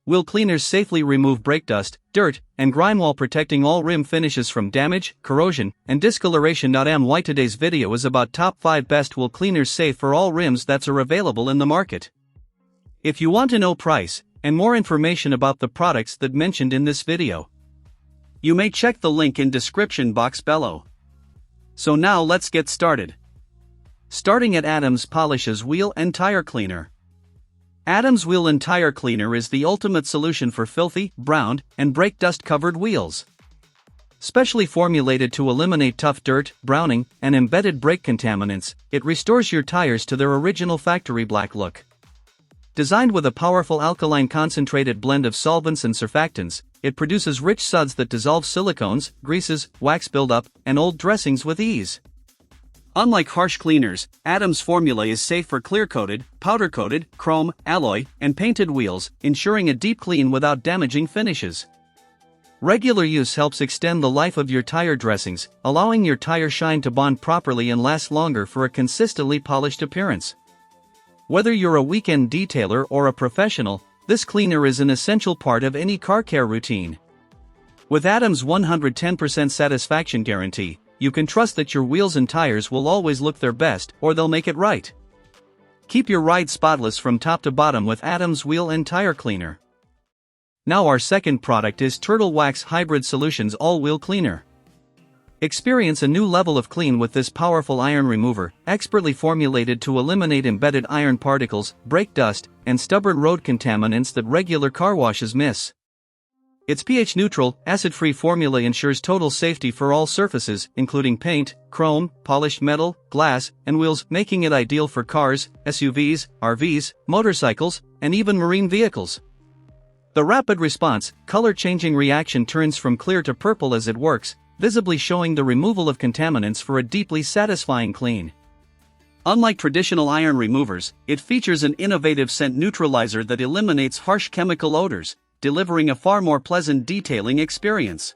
Wheel cleaners safely remove brake dust, dirt, and grime while protecting all rim finishes from damage, corrosion, and discoloration. My today's video is about top 5 best wheel cleaners safe for all rims that are available in the market. If you want to know price and more information about the products that mentioned in this video, you may check the link in description box below. So now let's get started. Starting at Adams Polish's Wheel and Tire Cleaner. Adams Wheel and Tire Cleaner is the ultimate solution for filthy, browned, and brake dust-covered wheels. Specially formulated to eliminate tough dirt, browning, and embedded brake contaminants, it restores your tires to their original factory black look. Designed with a powerful alkaline concentrated blend of solvents and surfactants, it produces rich suds that dissolve silicones, greases, wax buildup, and old dressings with ease. Unlike harsh cleaners, Adams' formula is safe for clear-coated, powder-coated, chrome, alloy, and painted wheels, ensuring a deep clean without damaging finishes. Regular use helps extend the life of your tire dressings, allowing your tire shine to bond properly and last longer for a consistently polished appearance. Whether you're a weekend detailer or a professional, this cleaner is an essential part of any car care routine. With Adams' 110% satisfaction guarantee, you can trust that your wheels and tires will always look their best, or they'll make it right. Keep your ride spotless from top to bottom with Adams Wheel and Tire Cleaner. Now our second product is Turtle Wax Hybrid Solutions All-Wheel Cleaner. Experience a new level of clean with this powerful iron remover, expertly formulated to eliminate embedded iron particles, brake dust, and stubborn road contaminants that regular car washes miss. Its pH-neutral, acid-free formula ensures total safety for all surfaces, including paint, chrome, polished metal, glass, and wheels, making it ideal for cars, SUVs, RVs, motorcycles, and even marine vehicles. The rapid response, color-changing reaction turns from clear to purple as it works, visibly showing the removal of contaminants for a deeply satisfying clean. Unlike traditional iron removers, it features an innovative scent neutralizer that eliminates harsh chemical odors, delivering a far more pleasant detailing experience.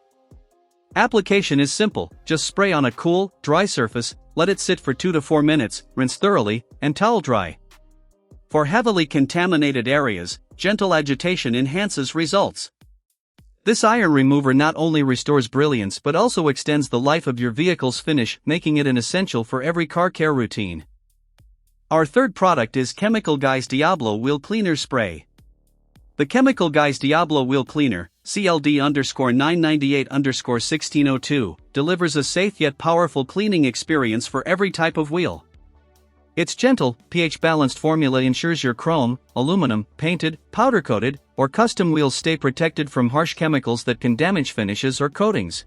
Application is simple, just spray on a cool, dry surface, let it sit for 2 to 4 minutes, rinse thoroughly, and towel dry. For heavily contaminated areas, gentle agitation enhances results. This iron remover not only restores brilliance but also extends the life of your vehicle's finish, making it an essential for every car care routine. Our third product is Chemical Guys Diablo Wheel Cleaner Spray. The Chemical Guys Diablo Wheel Cleaner, CLD_998_1602, delivers a safe yet powerful cleaning experience for every type of wheel. Its gentle, pH-balanced formula ensures your chrome, aluminum, painted, powder-coated, or custom wheels stay protected from harsh chemicals that can damage finishes or coatings.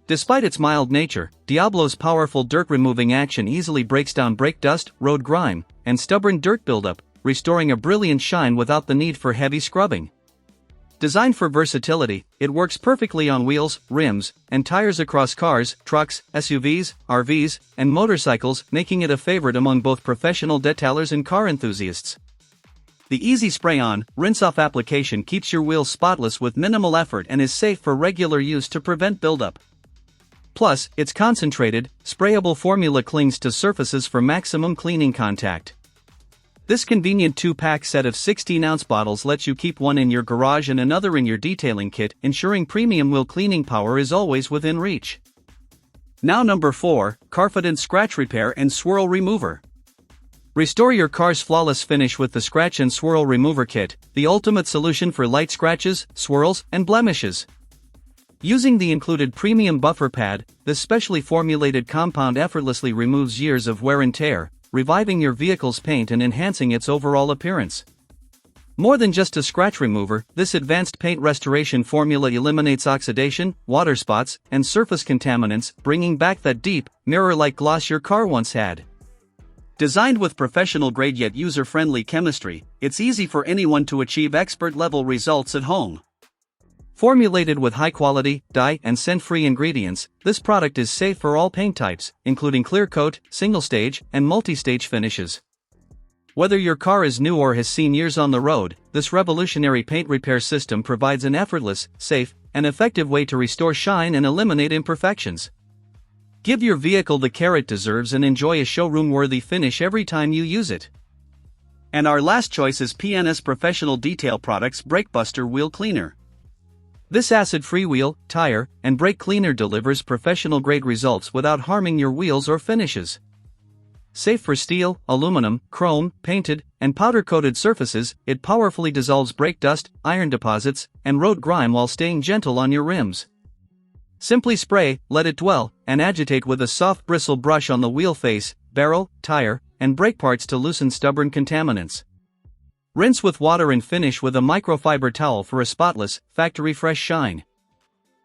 Despite its mild nature, Diablo's powerful dirt-removing action easily breaks down brake dust, road grime, and stubborn dirt buildup, restoring a brilliant shine without the need for heavy scrubbing. Designed for versatility, it works perfectly on wheels, rims, and tires across cars, trucks, SUVs, RVs, and motorcycles, making it a favorite among both professional detailers and car enthusiasts. The easy spray-on, rinse-off application keeps your wheels spotless with minimal effort and is safe for regular use to prevent buildup. Plus, its concentrated, sprayable formula clings to surfaces for maximum cleaning contact. This convenient 2-pack set of 16-ounce bottles lets you keep one in your garage and another in your detailing kit, ensuring premium wheel cleaning power is always within reach. Now number 4, Carfidant Scratch Repair and Swirl Remover. Restore your car's flawless finish with the Scratch and Swirl Remover Kit, the ultimate solution for light scratches, swirls, and blemishes. Using the included premium buffer pad, this specially formulated compound effortlessly removes years of wear and tear, reviving your vehicle's paint and enhancing its overall appearance. More than just a scratch remover, this advanced paint restoration formula eliminates oxidation, water spots, and surface contaminants, bringing back that deep, mirror-like gloss your car once had. Designed with professional-grade yet user-friendly chemistry, it's easy for anyone to achieve expert-level results at home. Formulated with high-quality, dye, and scent-free ingredients, this product is safe for all paint types, including clear coat, single-stage, and multi-stage finishes. Whether your car is new or has seen years on the road, this revolutionary paint repair system provides an effortless, safe, and effective way to restore shine and eliminate imperfections. Give your vehicle the care it deserves and enjoy a showroom-worthy finish every time you use it. And our last choice is PNS Professional Detail Products Brake Buster Wheel Cleaner. This acid-free wheel, tire, and brake cleaner delivers professional-grade results without harming your wheels or finishes. Safe for steel, aluminum, chrome, painted, and powder-coated surfaces, it powerfully dissolves brake dust, iron deposits, and road grime while staying gentle on your rims. Simply spray, let it dwell, and agitate with a soft bristle brush on the wheel face, barrel, tire, and brake parts to loosen stubborn contaminants. Rinse with water and finish with a microfiber towel for a spotless, factory-fresh shine.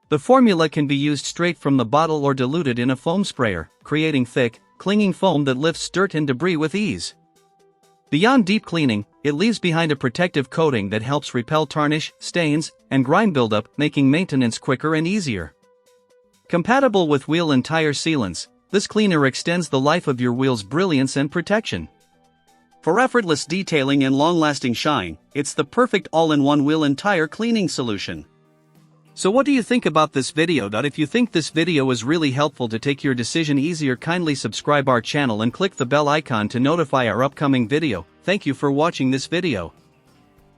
The formula can be used straight from the bottle or diluted in a foam sprayer, creating thick, clinging foam that lifts dirt and debris with ease. Beyond deep cleaning, it leaves behind a protective coating that helps repel tarnish, stains, and grime buildup, making maintenance quicker and easier. Compatible with wheel and tire sealants, this cleaner extends the life of your wheel's brilliance and protection. For effortless detailing and long-lasting shine, it's the perfect all-in-one wheel and tire cleaning solution. So what do you think about this video? If you think this video was really helpful to take your decision easier, kindly subscribe our channel and click the bell icon to notify our upcoming video. Thank you for watching this video.